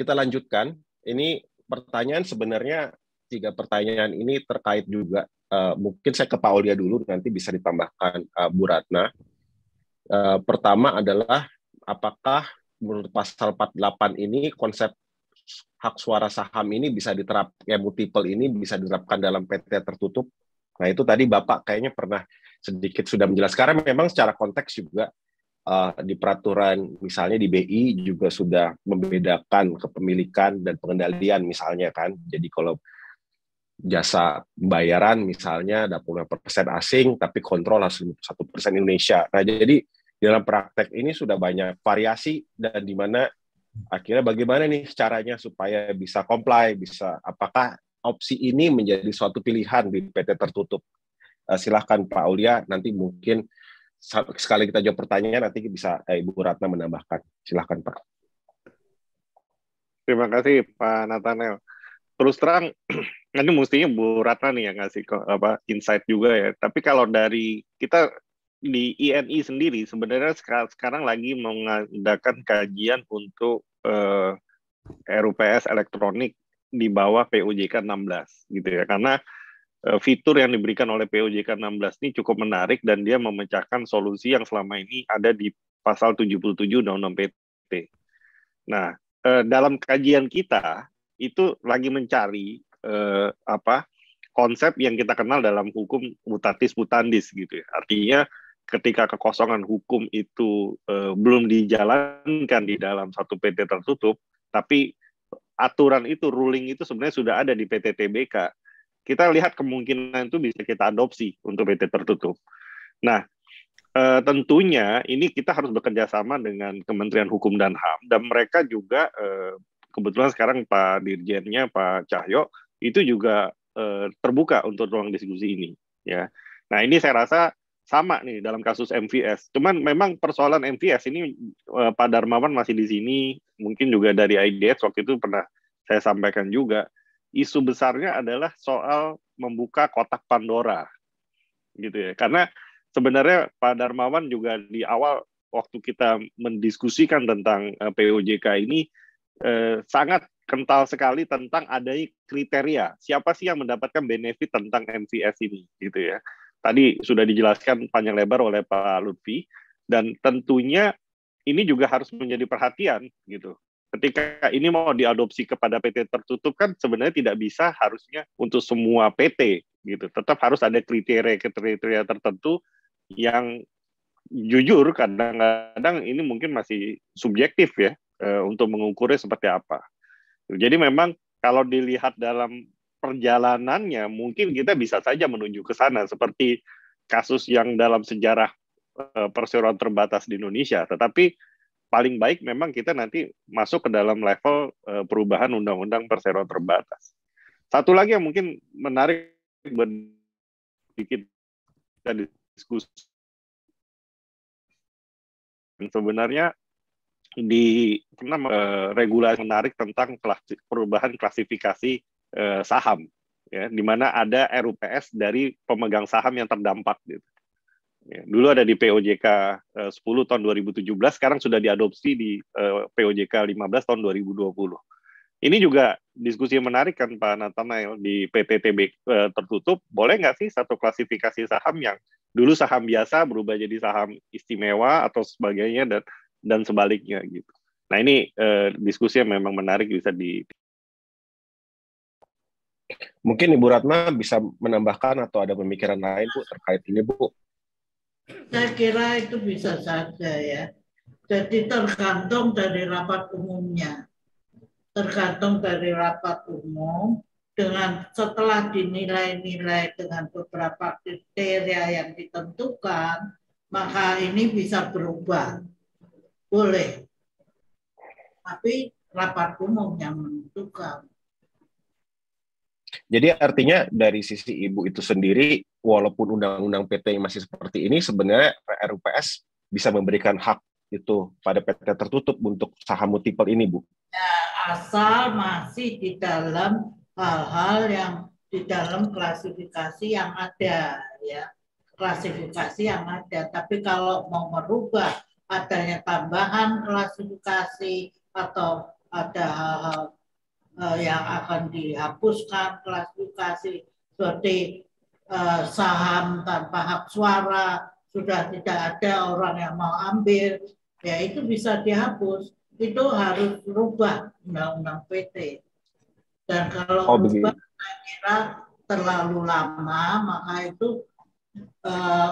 kita lanjutkan. Ini pertanyaan sebenarnya 3 pertanyaan ini terkait juga. Mungkin saya ke Pak Aulia dulu, nanti bisa ditambahkan Bu Ratna. Pertama adalah apakah menurut pasal 48 ini konsep hak suara saham ini bisa diterapkan, multiple ini bisa diterapkan dalam PT tertutup? Nah itu tadi Bapak kayaknya pernah sedikit sudah menjelaskan. Karena memang secara konteks juga di peraturan misalnya di BI juga sudah membedakan kepemilikan dan pengendalian misalnya kan. Jadi kalau jasa pembayaran misalnya 25% asing tapi kontrol harus 1% Indonesia. Nah jadi dalam praktek ini sudah banyak variasi dan di mana akhirnya bagaimana nih caranya supaya bisa comply, bisa apakah opsi ini menjadi suatu pilihan di PT tertutup? Silahkan Pak Aulia, nanti mungkin sekali kita jawab pertanyaan nanti bisa Ibu Ratna menambahkan. Silahkan Pak. Terima kasih Pak Nathanael. Terus terang, nanti mestinya Bu Ratna nih yang ngasih insight juga ya. Tapi kalau dari kita di INI sendiri, sebenarnya sekarang lagi mengadakan kajian untuk RUPS elektronik di bawah POJK 16 gitu ya. Karena fitur yang diberikan oleh POJK 16 ini cukup menarik dan dia memecahkan solusi yang selama ini ada di pasal 77 Undang-Undang PT. Nah, dalam kajian kita itu lagi mencari konsep yang kita kenal dalam hukum mutatis mutandis gitu ya. Artinya ketika kekosongan hukum itu belum dijalankan di dalam satu PT tertutup, tapi aturan itu, ruling itu sebenarnya sudah ada di PT TBK. Kita lihat kemungkinan itu bisa kita adopsi untuk PT tertutup. Nah, tentunya ini kita harus bekerja sama dengan Kementerian Hukum dan HAM, dan mereka juga kebetulan sekarang Pak Dirjennya Pak Cahyo itu juga terbuka untuk ruang diskusi ini. Ya, nah ini saya rasa sama nih dalam kasus MVS. Cuman memang persoalan MVS ini Pak Darmawan masih di sini, mungkin juga dari IDX waktu itu pernah saya sampaikan juga. Isu besarnya adalah soal membuka kotak Pandora, gitu ya. Karena sebenarnya Pak Darmawan juga di awal waktu kita mendiskusikan tentang POJK ini sangat kental sekali tentang adanya kriteria siapa sih yang mendapatkan benefit tentang MVS ini, gitu ya. Tadi sudah dijelaskan panjang lebar oleh Pak Lutfi, dan tentunya ini juga harus menjadi perhatian, gitu. Ketika ini mau diadopsi kepada PT tertutup kan sebenarnya tidak bisa harusnya untuk semua PT, gitu. Tetap harus ada kriteria tertentu yang jujur kadang-kadang ini mungkin masih subjektif ya untuk mengukurnya seperti apa. Jadi memang kalau dilihat dalam perjalanannya mungkin kita bisa saja menuju ke sana seperti kasus yang dalam sejarah perseroan terbatas di Indonesia. Tetapi paling baik memang kita nanti masuk ke dalam level perubahan undang-undang perseroan terbatas. Satu lagi yang mungkin menarik buat kita diskusi, sebenarnya di regulasi menarik tentang perubahan klasifikasi saham, ya, di mana ada RUPS dari pemegang saham yang terdampak. Gitu. Ya, dulu ada di POJK 10 tahun 2017, sekarang sudah diadopsi di POJK 15 tahun 2020. Ini juga diskusi yang menarik kan Pak Nathanael, di PTTB tertutup, boleh nggak sih satu klasifikasi saham yang dulu saham biasa berubah jadi saham istimewa atau sebagainya dan sebaliknya gitu. Nah ini diskusi yang memang menarik bisa di. Mungkin Ibu Ratna bisa menambahkan atau ada pemikiran lain Bu terkait ini Bu? Saya kira itu bisa saja ya. Jadi tergantung dari rapat umumnya. Tergantung dari rapat umum dengan setelah dinilai-nilai dengan beberapa kriteria yang ditentukan, maka ini bisa berubah. Boleh. Tapi rapat umum yang menentukan. Jadi artinya dari sisi Ibu itu sendiri, walaupun undang-undang PT masih seperti ini, sebenarnya RUPS bisa memberikan hak itu pada PT tertutup untuk saham multiple ini, Bu? Ya, asal masih di dalam hal-hal yang di dalam klasifikasi yang ada, ya, klasifikasi yang ada. Tapi kalau mau merubah adanya tambahan klasifikasi atau ada hal-hal yang akan dihapuskan, klasifikasi seperti saham tanpa hak suara, sudah tidak ada orang yang mau ambil, ya itu bisa dihapus. Itu harus berubah undang-undang PT. Dan kalau berubah, saya kira terlalu lama, maka itu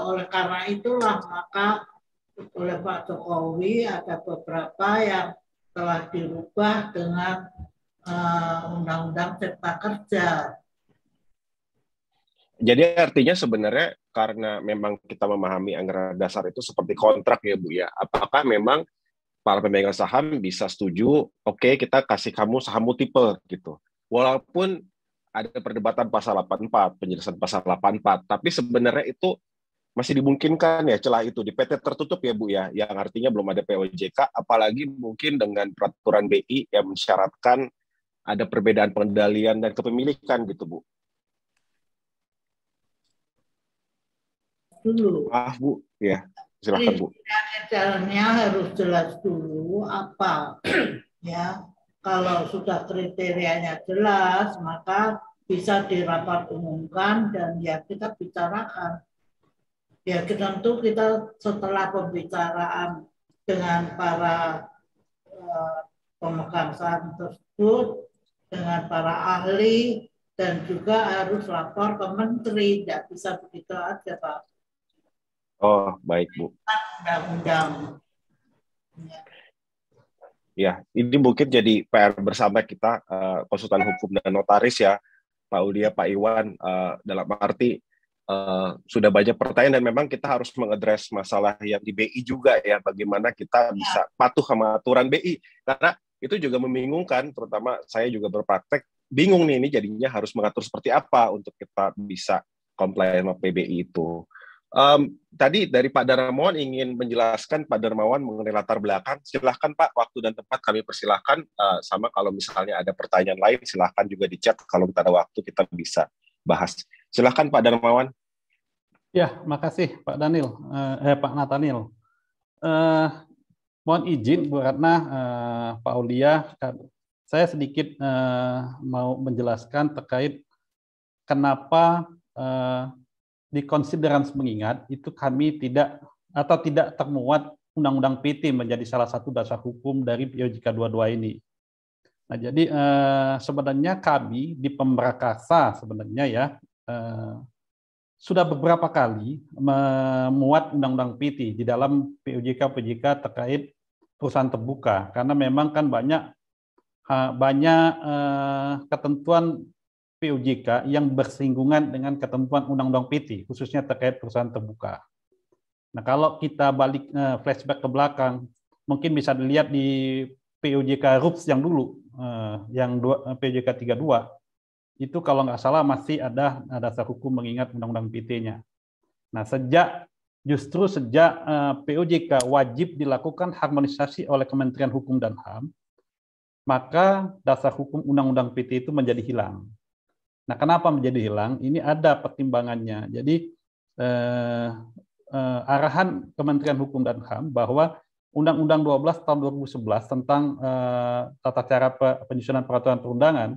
oleh karena itulah maka oleh Pak Jokowi ada beberapa yang telah dirubah dengan Undang-Undang Cipta Kerja. Jadi artinya sebenarnya karena memang kita memahami anggaran dasar itu seperti kontrak ya Bu ya. Apakah memang para pemegang saham bisa setuju, oke, kita kasih kamu saham multiple gitu. Walaupun ada perdebatan pasal 84, penjelasan pasal 84, tapi sebenarnya itu masih dimungkinkan ya celah itu di PT tertutup ya Bu ya, yang artinya belum ada POJK, apalagi mungkin dengan peraturan BI yang mensyaratkan ada perbedaan pengendalian dan kepemilikan gitu Bu. Dulu. Bu, ya silakan Bu. Kriteриanya harus jelas dulu apa ya. Kalau sudah kriterianya jelas, maka bisa dirapat umumkan dan ya kita bicarakan. Ya tentu kita setelah pembicaraan dengan para pemegang saham tersebut, dengan para ahli, dan juga harus lapor ke menteri, tidak bisa begitu aja Pak. Oh baik Bu. Undang-undang. Ya, ini mungkin jadi PR bersama kita konsultan hukum dan notaris ya, Pak Aulia, Pak Iwan, dalam arti sudah banyak pertanyaan dan memang kita harus mengadres masalah yang di BI juga ya, bagaimana kita bisa patuh sama aturan BI, karena itu juga membingungkan, terutama saya juga berpraktek, bingung nih ini jadinya harus mengatur seperti apa untuk kita bisa comply sama PBI itu. Tadi dari Pak Darmawan ingin menjelaskan Pak Darmawan mengenai latar belakang, silahkan Pak, waktu dan tempat kami persilahkan, sama kalau misalnya ada pertanyaan lain silahkan juga di chat, kalau kita ada waktu kita bisa bahas. Silahkan Pak Darmawan. Ya, makasih Pak Daniel, Pak Nathaniel. Mohon izin Bu Ratna, Pak Aulia, saya sedikit mau menjelaskan terkait kenapa di konsiderans mengingat itu kami tidak termuat Undang-Undang PT menjadi salah satu dasar hukum dari POJK 22 ini. Nah, jadi sebenarnya kami di Pemrakarsa sebenarnya ya sudah beberapa kali memuat Undang-Undang PT di dalam POJK terkait perusahaan terbuka, karena memang kan banyak ketentuan POJK yang bersinggungan dengan ketentuan Undang-Undang PT, khususnya terkait perusahaan terbuka. Nah, kalau kita balik flashback ke belakang, mungkin bisa dilihat di POJK RUPS yang dulu, yang POJK 32, itu kalau nggak salah masih ada dasar hukum mengingat Undang-Undang PT-nya. Nah, justru sejak POJK wajib dilakukan harmonisasi oleh Kementerian Hukum dan HAM, maka dasar hukum Undang-Undang PT itu menjadi hilang. Nah, kenapa menjadi hilang? Ini ada pertimbangannya. Jadi arahan Kementerian Hukum dan HAM bahwa Undang-Undang 12 tahun 2011 tentang tata cara penyusunan peraturan perundangan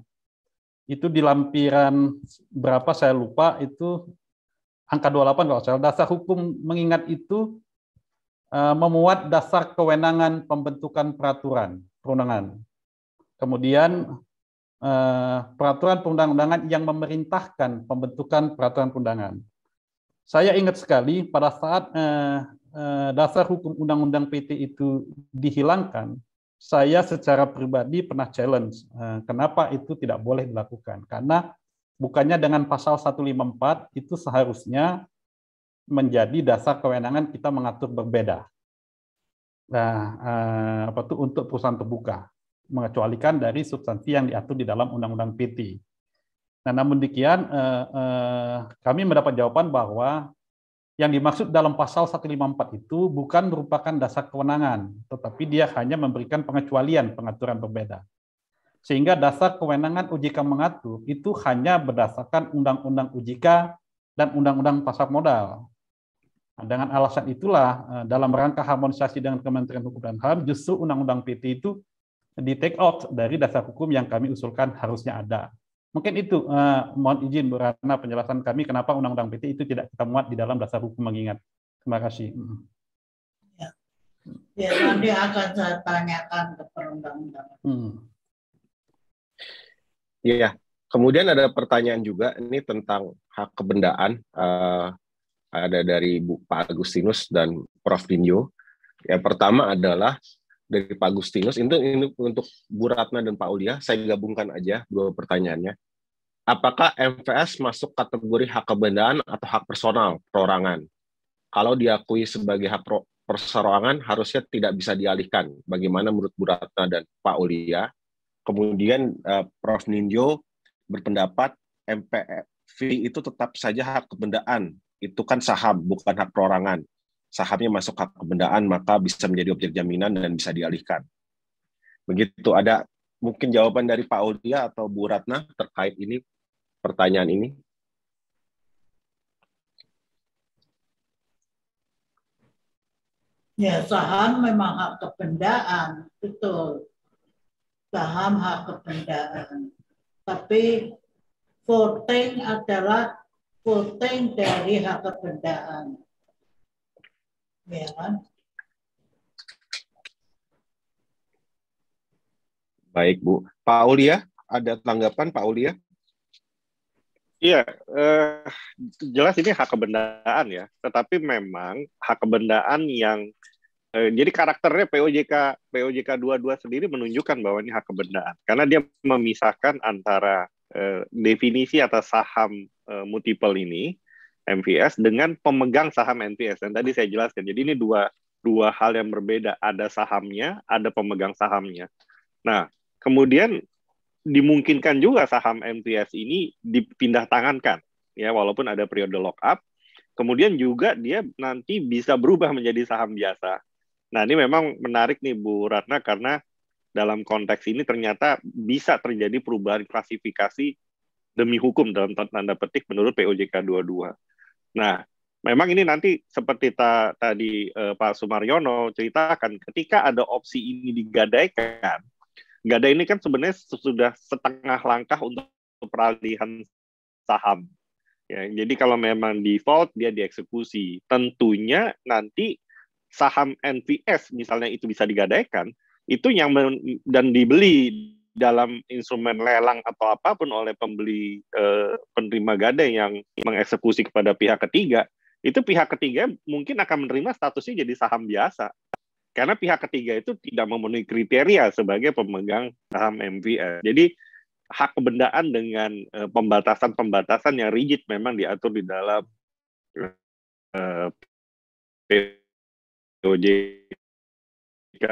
itu di lampiran berapa saya lupa, itu angka 28 kalau salah. Dasar hukum mengingat itu memuat dasar kewenangan pembentukan peraturan perundangan. Kemudian peraturan perundang-undangan yang memerintahkan pembentukan peraturan perundangan. Saya ingat sekali pada saat dasar hukum Undang-Undang PT itu dihilangkan, saya secara pribadi pernah challenge kenapa itu tidak boleh dilakukan. Karena bukannya dengan pasal 154 itu seharusnya menjadi dasar kewenangan kita mengatur berbeda. Nah, untuk perusahaan terbuka, mengecualikan dari substansi yang diatur di dalam Undang-Undang PT. Nah, namun demikian, kami mendapat jawaban bahwa yang dimaksud dalam pasal 154 itu bukan merupakan dasar kewenangan, tetapi dia hanya memberikan pengecualian pengaturan berbeda. Sehingga dasar kewenangan OJK mengatur itu hanya berdasarkan Undang-Undang OJK dan Undang-Undang Pasar Modal. Nah, dengan alasan itulah, dalam rangka harmonisasi dengan Kementerian Hukum dan HAM, justru Undang-Undang PT itu di take out dari dasar hukum yang kami usulkan harusnya ada. Mungkin itu, mohon izin Bu Ratna penjelasan kami kenapa Undang-Undang PT itu tidak kita muat di dalam dasar hukum mengingat. Terima kasih. Ya, nanti akan saya tanyakan ke perundang-undangan. Iya. Kemudian ada pertanyaan juga ini tentang hak kebendaan. Ada dari Pak Agustinus dan Prof. Dinyo. Yang pertama adalah dari Pak Agustinus. Ini untuk Bu Ratna dan Pak Aulia. Saya gabungkan aja dua pertanyaannya. Apakah MVS masuk kategori hak kebendaan atau hak personal perorangan? Kalau diakui sebagai hak perseorangan, harusnya tidak bisa dialihkan. Bagaimana menurut Bu Ratna dan Pak Aulia? Kemudian Prof. Nindyo berpendapat MPV itu tetap saja hak kebendaan. Itu kan saham, bukan hak perorangan. Sahamnya masuk hak kebendaan, maka bisa menjadi objek jaminan dan bisa dialihkan. Begitu. Ada mungkin jawaban dari Pak Aulia atau Bu Ratna terkait ini, pertanyaan ini? Ya, saham memang hak kebendaan, betul. Saham hak kebendaan. Tapi voting adalah voting dari hak kebendaan. Ya kan? Baik, Bu. Pak Aulia, ada tanggapan Pak Aulia? Iya, jelas ini hak kebendaan ya. Tetapi memang hak kebendaan yang jadi karakternya POJK 22 sendiri menunjukkan bahwa ini hak kebendaan karena dia memisahkan antara definisi atas saham multiple ini MVS dengan pemegang saham NVS. Dan tadi saya jelaskan. Jadi ini dua hal yang berbeda. Ada sahamnya, ada pemegang sahamnya. Nah, kemudian dimungkinkan juga saham MVS ini dipindah tangankan, ya walaupun ada periode lock up. Kemudian juga dia nanti bisa berubah menjadi saham biasa. Nah, ini memang menarik nih Bu Ratna karena dalam konteks ini ternyata bisa terjadi perubahan klasifikasi demi hukum dalam tanda petik menurut POJK 22. Nah, memang ini nanti seperti tadi Pak Sumaryono ceritakan, ketika ada opsi ini digadaikan, gadai ini kan sebenarnya sudah setengah langkah untuk peralihan saham. Ya, jadi kalau memang default dia dieksekusi, tentunya nanti saham NVS misalnya itu bisa digadaikan, itu yang dan dibeli dalam instrumen lelang atau apapun oleh pembeli penerima gadai yang mengeksekusi kepada pihak ketiga, itu pihak ketiga mungkin akan menerima statusnya jadi saham biasa. Karena pihak ketiga itu tidak memenuhi kriteria sebagai pemegang saham MVS. Jadi hak kebendaan dengan pembatasan-pembatasan yang rigid memang diatur di dalam POJK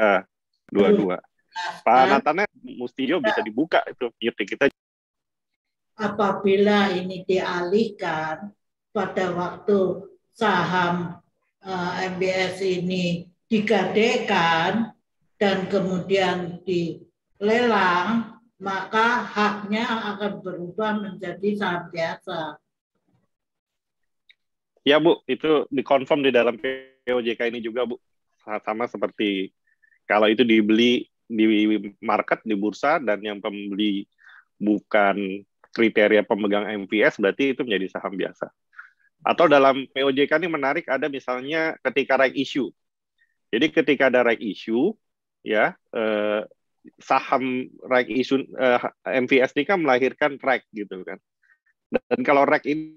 22. Pak Natana Mustijo bisa dibuka itu mute kita. Apabila ini dialihkan pada waktu saham MBS ini digadaikan dan kemudian dilelang, maka haknya akan berubah menjadi saham biasa. Ya Bu, itu dikonfirm di dalam POJK ini juga Bu. Sama seperti kalau itu dibeli di market, di bursa, dan yang pembeli bukan kriteria pemegang MVS, berarti itu menjadi saham biasa. Atau dalam POJK ini menarik, ada misalnya ketika right issue. Jadi ketika ada right issue, ya saham right issue MVS ini kan melahirkan REC gitu kan. Dan kalau REC ini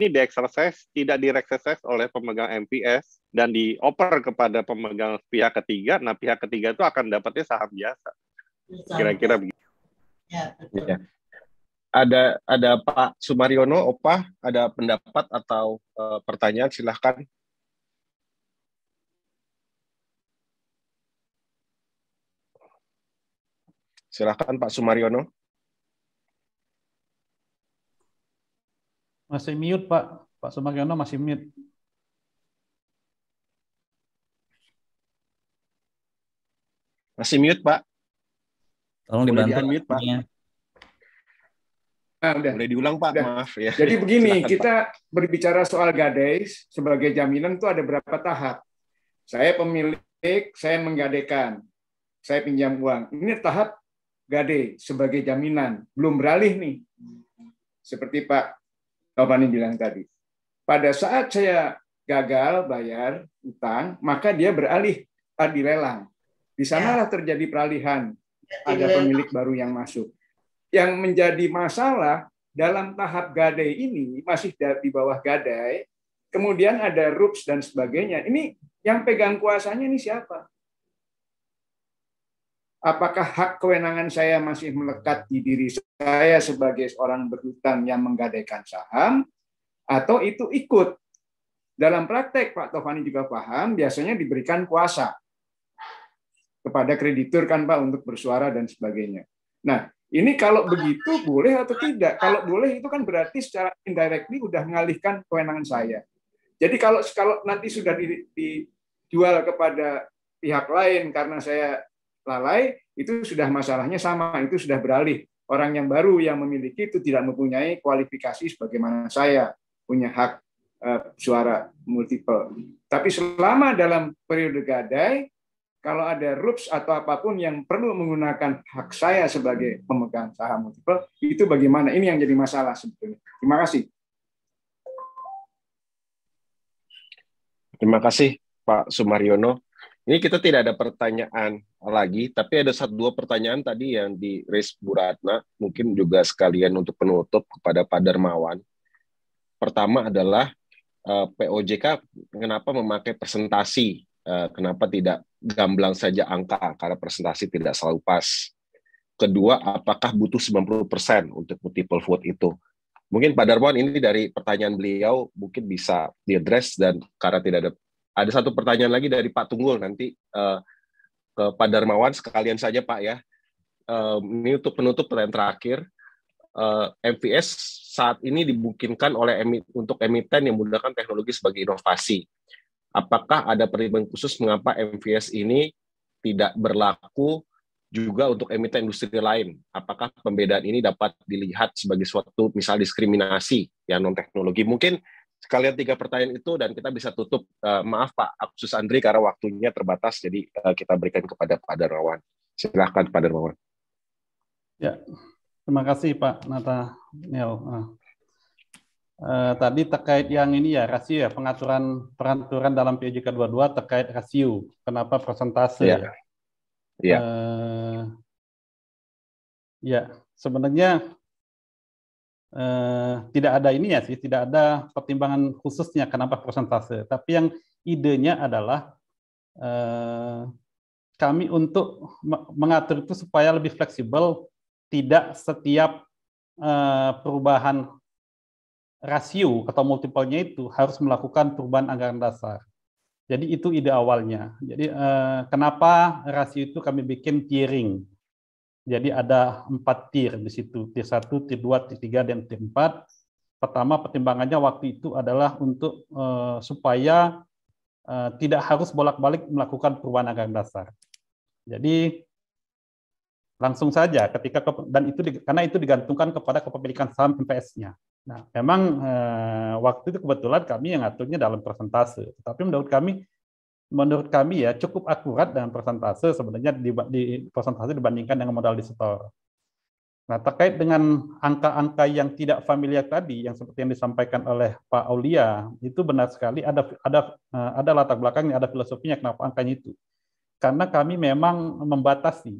di-exercise, tidak di-exercise oleh pemegang MVS dan dioper kepada pemegang pihak ketiga, nah pihak ketiga itu akan dapatnya saham biasa. Kira-kira begitu. Ya, betul. Ya. Ada Pak Sumaryono, Opa, ada pendapat atau pertanyaan, silahkan. Silahkan Pak Sumaryono. Masih mute, Pak. Pak Sumaryono masih mute. Masih mute, Pak. Tolong dibantu. Di-unmute, Pak. Nah, udah. Boleh diulang, Pak. Udah. Maaf ya. Jadi begini, Silakan, kita Pak. berbicara soal gadai sebagai jaminan itu ada berapa tahap. Saya pemilik, saya menggadaikan. saya pinjam uang. Ini tahap gade sebagai jaminan, belum beralih nih. Seperti Pak Taufani bilang tadi. Pada saat saya gagal bayar utang, maka dia beralih dilelang. Di sanalah terjadi peralihan. Ada pemilik baru yang masuk. Yang menjadi masalah dalam tahap gadai ini masih di bawah gadai, kemudian ada RUPS dan sebagainya. Ini yang pegang kuasanya ini siapa? Apakah hak kewenangan saya masih melekat di diri saya sebagai seorang berhutang yang menggadaikan saham, atau itu ikut? Dalam praktek, Pak Taufani juga paham, biasanya diberikan kuasa kepada kreditur kan Pak untuk bersuara dan sebagainya. Nah, ini kalau begitu boleh atau tidak? Kalau boleh itu kan berarti secara indirectly udah mengalihkan kewenangan saya. Jadi kalau nanti sudah dijual kepada pihak lain karena saya lalai, itu sudah masalahnya sama, itu sudah beralih. Orang yang baru yang memiliki itu tidak mempunyai kualifikasi sebagaimana saya punya hak suara multiple. Tapi selama dalam periode gadai, kalau ada RUPS atau apapun yang perlu menggunakan hak saya sebagai pemegang saham multiple, itu bagaimana? Ini yang jadi masalah sebetulnya. Terima kasih. Terima kasih Pak Sumaryono. Ini kita tidak ada pertanyaan lagi, tapi ada dua pertanyaan tadi yang di-raise Bu Ratna, mungkin juga sekalian untuk penutup kepada Pak Darmawan. Pertama adalah POJK kenapa memakai presentasi, kenapa tidak gamblang saja angka, karena presentasi tidak selalu pas. Kedua, apakah butuh 90% untuk multiple vote itu? Mungkin Pak Darmawan ini dari pertanyaan beliau mungkin bisa diadres, dan karena tidak ada satu pertanyaan lagi dari Pak Tunggul nanti ke Pak Darmawan sekalian saja Pak ya. Ini untuk penutup pertanyaan terakhir. MVS saat ini dimungkinkan untuk emiten yang menggunakan teknologi sebagai inovasi. Apakah ada pertimbangan khusus mengapa MVS ini tidak berlaku juga untuk emiten industri lain? Apakah pembedaan ini dapat dilihat sebagai suatu misal diskriminasi yang non teknologi? Mungkin sekalian 3 pertanyaan itu dan kita bisa tutup. Maaf Pak Aksus Andri karena waktunya terbatas, jadi kita berikan kepada Pak Darmawan. Silakan Pak Darmawan. Ya, terima kasih Pak Nathaniel. Tadi terkait yang ini ya, rasio ya, peraturan dalam POJK 22 terkait rasio. Kenapa persentase? Ya. Ya. Ya, sebenarnya tidak ada ininya sih, tidak ada pertimbangan khususnya kenapa persentase. Tapi yang idenya adalah kami untuk mengatur itu supaya lebih fleksibel, tidak setiap perubahan rasio atau multiple-nya itu harus melakukan perubahan anggaran dasar. Jadi itu ide awalnya. Jadi kenapa rasio itu kami bikin tiering. Jadi ada 4 tier di situ, tier 1, tier 2, tier 3, dan tier 4. Pertama pertimbangannya waktu itu adalah untuk supaya tidak harus bolak-balik melakukan perubahan anggaran dasar. Jadi langsung saja ketika karena itu digantungkan kepada kepemilikan saham MPS-nya. Nah, memang waktu itu kebetulan kami yang ngaturnya dalam persentase. Tapi menurut kami ya cukup akurat dengan persentase sebenarnya di persentase dibandingkan dengan modal di setor. Nah, terkait dengan angka-angka yang tidak familiar tadi, yang seperti yang disampaikan oleh Pak Aulia, itu benar sekali ada latar belakangnya, ada filosofinya kenapa angkanya itu. Karena kami memang membatasi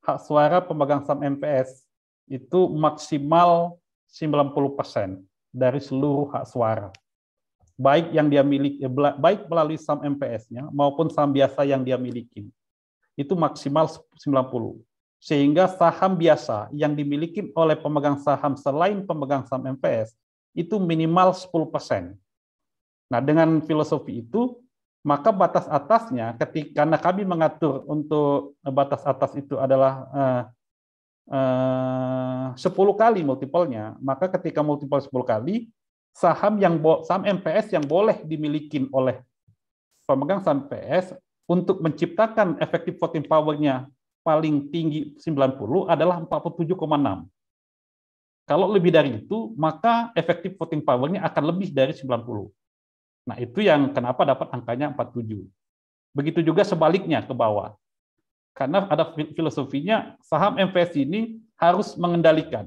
hak suara pemegang saham MPS itu maksimal 90% dari seluruh hak suara. Baik yang dia miliki, baik melalui saham MPS-nya maupun saham biasa yang dia miliki. Itu maksimal 90. Sehingga saham biasa yang dimiliki oleh pemegang saham selain pemegang saham MPS itu minimal 10%. Nah, dengan filosofi itu, maka batas atasnya karena kami mengatur untuk batas atas itu adalah 10 kali multiple-nya, maka ketika multiple 10 kali, saham MPS yang boleh dimiliki oleh pemegang saham MPS untuk menciptakan effective voting power-nya paling tinggi 90 adalah 47,6. Kalau lebih dari itu, maka effective voting power-nya akan lebih dari 90. Nah, itu yang kenapa dapat angkanya 47. Begitu juga sebaliknya ke bawah. Karena ada filosofinya saham MVS ini harus mengendalikan.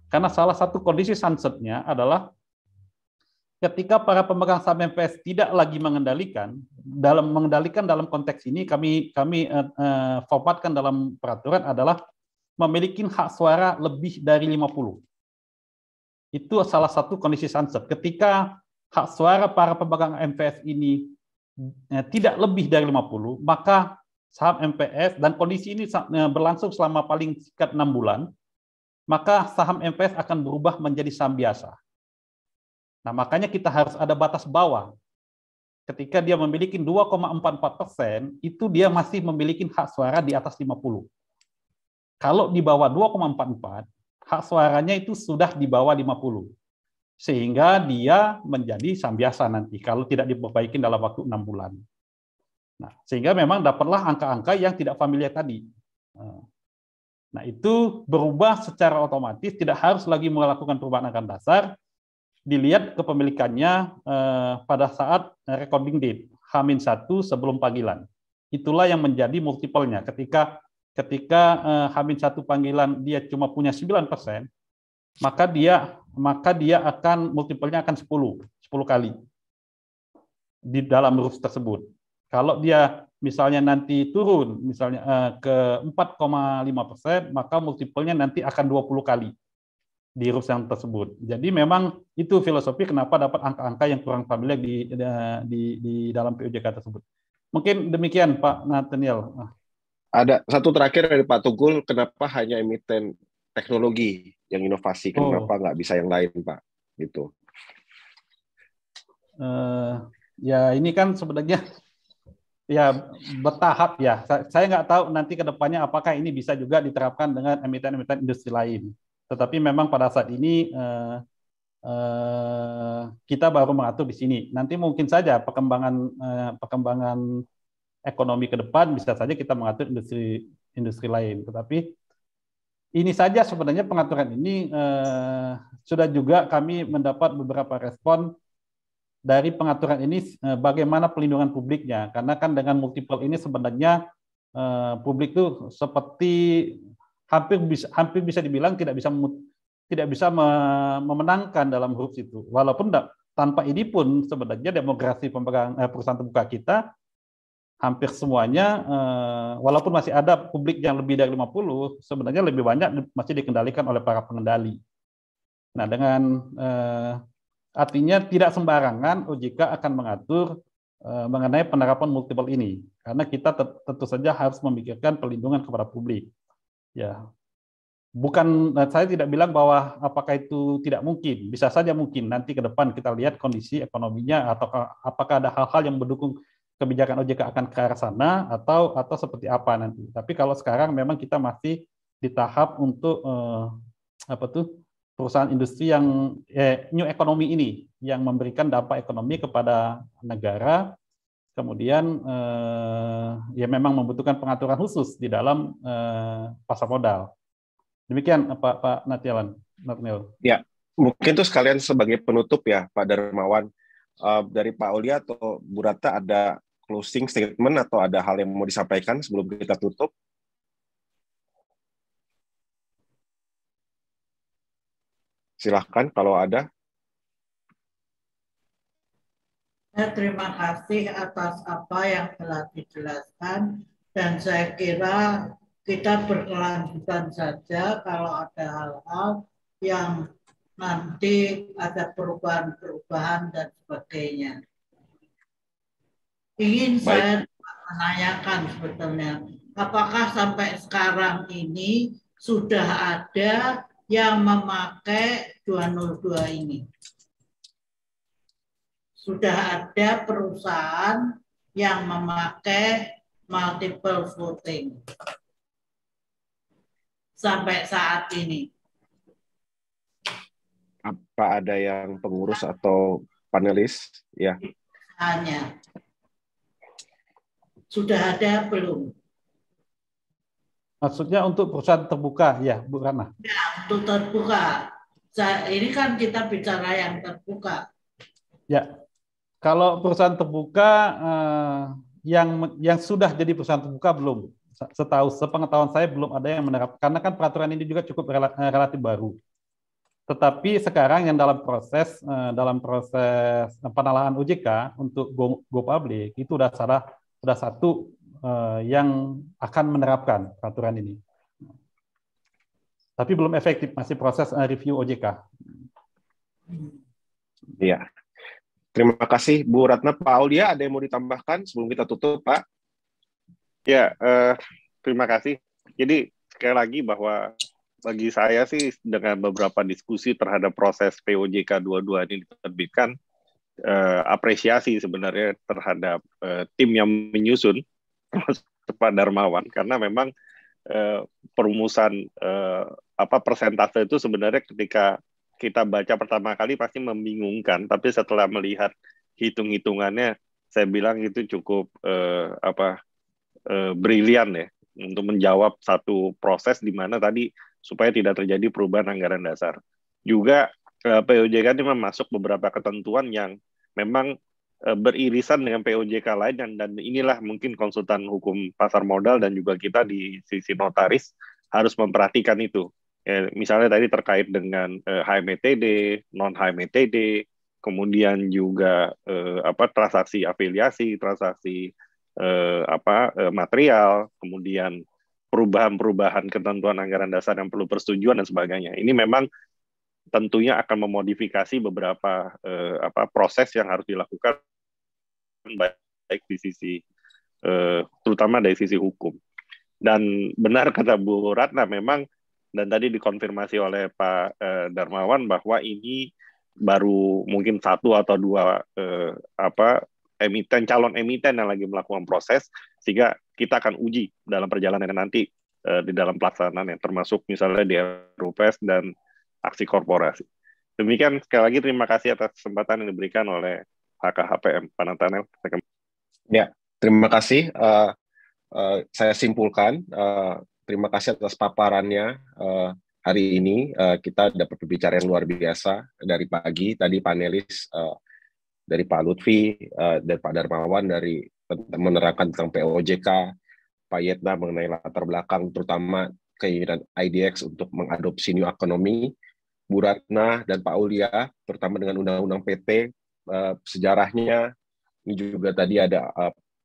Karena salah satu kondisi sunsetnya adalah ketika para pemegang saham MVS tidak lagi mengendalikan dalam konteks ini kami formatkan dalam peraturan adalah memiliki hak suara lebih dari 50. Itu salah satu kondisi sunset. Ketika hak suara para pemegang MVS ini tidak lebih dari 50, maka saham MVS, dan kondisi ini berlangsung selama paling singkat 6 bulan, maka saham MVS akan berubah menjadi saham biasa. Nah, makanya kita harus ada batas bawah. Ketika dia memiliki 2,44%, itu dia masih memiliki hak suara di atas 50. Kalau di bawah 2,44, hak suaranya itu sudah di bawah 50. Sehingga dia menjadi saham biasa nanti, kalau tidak diperbaiki dalam waktu 6 bulan. Nah, sehingga memang dapatlah angka-angka yang tidak familiar tadi. Nah, itu berubah secara otomatis, tidak harus lagi melakukan perubahan angka dasar, dilihat kepemilikannya pada saat recording date, H-1 sebelum panggilan. Itulah yang menjadi multiple-nya. Ketika H-1 panggilan dia cuma punya 9%, maka dia akan multiple-nya akan 10 kali di dalam rules tersebut. Kalau dia misalnya nanti turun misalnya ke 4,5%, maka multiple-nya nanti akan 20 kali di rules yang tersebut. Jadi memang itu filosofi kenapa dapat angka-angka yang kurang familiar di dalam POJK tersebut. Mungkin demikian Pak Nathaniel. Ada satu terakhir dari Pak Tunggul, kenapa hanya emiten teknologi yang inovasi, kenapa nggak bisa yang lain Pak? Gitu. Ya ini kan sebenarnya ya bertahap ya. Saya nggak tahu nanti ke depannya apakah ini bisa juga diterapkan dengan emiten-emiten industri lain. Tetapi memang pada saat ini kita baru mengatur di sini. Nanti mungkin saja perkembangan ekonomi ke depan bisa saja kita mengatur industri lain. Tetapi ini saja sebenarnya pengaturan ini sudah juga kami mendapat beberapa respon dari pengaturan ini, bagaimana pelindungan publiknya, karena kan dengan multiple ini sebenarnya publik itu seperti hampir bisa dibilang tidak bisa memenangkan dalam huruf itu, walaupun tanpa ini pun sebenarnya demografi pemegang perusahaan terbuka kita hampir semuanya, walaupun masih ada publik yang lebih dari 50, sebenarnya lebih banyak masih dikendalikan oleh para pengendali. Nah, dengan artinya tidak sembarangan OJK akan mengatur mengenai penerapan multiple ini, karena kita tentu saja harus memikirkan perlindungan kepada publik. Ya, bukan, saya tidak bilang bahwa apakah itu tidak mungkin, bisa saja mungkin nanti ke depan kita lihat kondisi ekonominya atau apakah ada hal-hal yang mendukung kebijakan OJK akan ke arah sana atau seperti apa nanti. Tapi kalau sekarang memang kita masih di tahap untuk perusahaan industri yang new economy ini yang memberikan dampak ekonomi kepada negara, kemudian ya memang membutuhkan pengaturan khusus di dalam pasar modal. Demikian Pak Nathaniel. Ya, mungkin itu sekalian sebagai penutup ya Pak Darmawan, dari Pak Aulia atau Bu Ratna ada closing statement atau ada hal yang mau disampaikan sebelum kita tutup? Silahkan kalau ada. Terima kasih atas apa yang telah dijelaskan, dan saya kira kita berkelanjutan saja kalau ada hal-hal yang nanti ada perubahan-perubahan dan sebagainya. Ingin saya menanyakan sebetulnya, apakah sampai sekarang ini sudah ada yang memakai 202 ini? Sudah ada perusahaan yang memakai multiple voting sampai saat ini? Apa ada yang pengurus atau panelis? Ya. Hanya. Sudah ada belum? Maksudnya untuk perusahaan terbuka, ya Bu Ratna? Ya, untuk terbuka. Ini kan kita bicara yang terbuka. Ya, kalau perusahaan terbuka yang sudah jadi perusahaan terbuka belum. sepengetahuan saya belum ada yang menerapkan, karena kan peraturan ini juga cukup relatif baru. Tetapi sekarang yang dalam proses penalahan OJK untuk go public itu sudah satu yang akan menerapkan peraturan ini. Tapi belum efektif, masih proses review OJK. Iya. Terima kasih Bu Ratna. Pak Aulia, ada yang mau ditambahkan sebelum kita tutup, Pak? Ya, terima kasih. Jadi sekali lagi bahwa bagi saya sih dengan beberapa diskusi terhadap proses POJK 22 ini diterbitkan, apresiasi sebenarnya terhadap tim yang menyusun, Pak Darmawan, karena memang perumusan persentase itu sebenarnya ketika kita baca pertama kali pasti membingungkan, tapi setelah melihat hitung-hitungannya, saya bilang itu cukup brilian ya untuk menjawab satu proses di mana tadi supaya tidak terjadi perubahan anggaran dasar. Juga POJK ini masuk beberapa ketentuan yang memang beririsan dengan POJK lain, dan inilah mungkin konsultan hukum pasar modal dan juga kita di sisi notaris harus memperhatikan itu. Misalnya tadi terkait dengan HMTD, non-HMTD, kemudian juga transaksi afiliasi, transaksi material, kemudian perubahan-perubahan ketentuan anggaran dasar yang perlu persetujuan dan sebagainya. Ini memang tentunya akan memodifikasi beberapa proses yang harus dilakukan baik di sisi terutama dari sisi hukum. Dan benar kata Bu Ratna memang, dan tadi dikonfirmasi oleh Pak Darmawan bahwa ini baru mungkin 1 atau 2 calon emiten yang lagi melakukan proses, sehingga kita akan uji dalam perjalanan nanti di dalam pelaksanaan yang termasuk misalnya di RUPES dan aksi korporasi. Demikian, sekali lagi terima kasih atas kesempatan yang diberikan oleh HKHPM. Pak Nathanael. Ya, terima kasih. Saya simpulkan, terima kasih atas paparannya hari ini. Kita dapat pembicaraan yang luar biasa dari pagi. Tadi panelis dari Pak Lutfi dan Pak Darmawan dari menerangkan tentang POJK, Pak Yetna mengenai latar belakang terutama keinginan IDX untuk mengadopsi new economy, Bu Ratna dan Pak Aulia terutama dengan undang-undang PT, sejarahnya. Ini juga tadi ada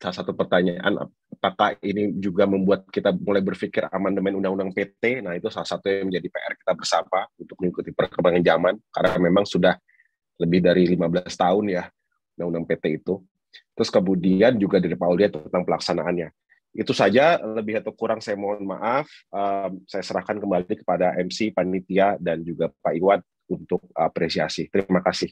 salah satu pertanyaan, apakah ini juga membuat kita mulai berpikir amandemen undang-undang PT. Nah, itu salah satu yang menjadi PR kita bersama untuk mengikuti perkembangan zaman, karena memang sudah lebih dari 15 tahun ya undang-undang PT itu. Terus kemudian juga dari Pak Aulia tentang pelaksanaannya. Itu saja, lebih atau kurang saya mohon maaf. Saya serahkan kembali kepada MC, panitia, dan juga Pak Iwan untuk apresiasi. Terima kasih.